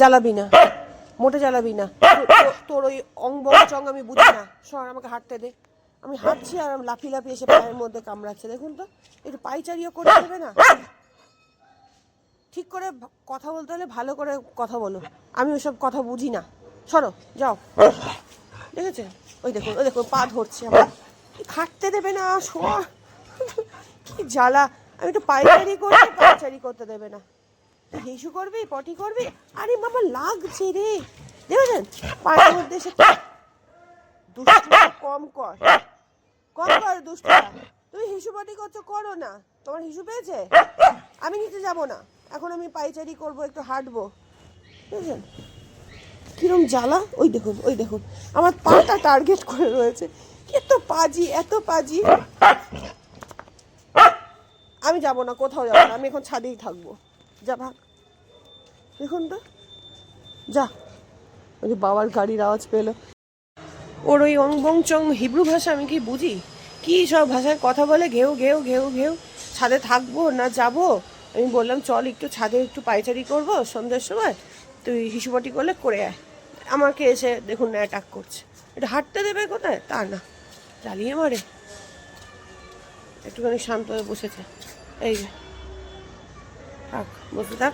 জ্বালাবি না, মোটে জ্বালাবি না। তোর ওই অঙ্গ চং আমি বুঝি না। সর, আমাকে হাঁটতে দে। আমি হাঁটছি আর লাফিয়ে লাফিয়ে এসে পায়ের মধ্যে কামড়াচ্ছে। দেখুন তো, একটু পাইচারিও করে দেবে না? ঠিক করে কথা বলতে হলে ভালো করে কথা বলো। আমি ওইসব কথা বুঝি না। সরো, যাও। দেখেছেন? ওই দেখুন, ওই দেখুন, পা ধরছে আমার। হাঁটতে দেবে না, সর। কি জ্বালা! আমি একটু পাইচারি করছি, পাইচারি করতে দেবে না। তুই হিসু করবি, পটি করবি। আরে মামা, লাগছে রে। দেখেছেন পায়ের মধ্যে এসে? দুষ্টুটা কম কর, কম কর দুষ্টুটা। তুমি হিসু পটি করছো, করো না। তোমার হিসু পেয়েছে? আমি নিতে যাব না। এখন আমি পাইচারি করবো, একটু হাঁটবো। বুঝলেন কিরম জ্বালা? ওই দেখুন, ওই দেখুন, আমার পাটা টার্গেট করে রয়েছে। এত পাজি, এত পাজি। আমি যাব না, কোথাও যাবো না। আমি এখন ছাদেই থাকবো। যা, ভাগ। দেখুন তো, যা। ওই যে বাবার গাড়ির আওয়াজ পেলো। ওর ওই অং বং চং হিব্রু ভাষা আমি কি বুঝি? কি সব ভাষায় কথা বলে, ঘেউ ঘেউ ঘেউ ঘেউ। ছাদে থাকবো না যাবো? আমি বললাম চল একটু ছাদে একটু পাইচারি করবো সন্ধ্যের সময়, তুই হিসুবাটি করলে করে আয়। আমাকে এসে দেখুন না অ্যাটাক করছে। এটা হাঁটতে দেবে কোথায়? তা না, জ্বালিয়ে মারে। একটুখানি শান্ত হয়ে বসেছে। এই যে, থাক, বসে থাক।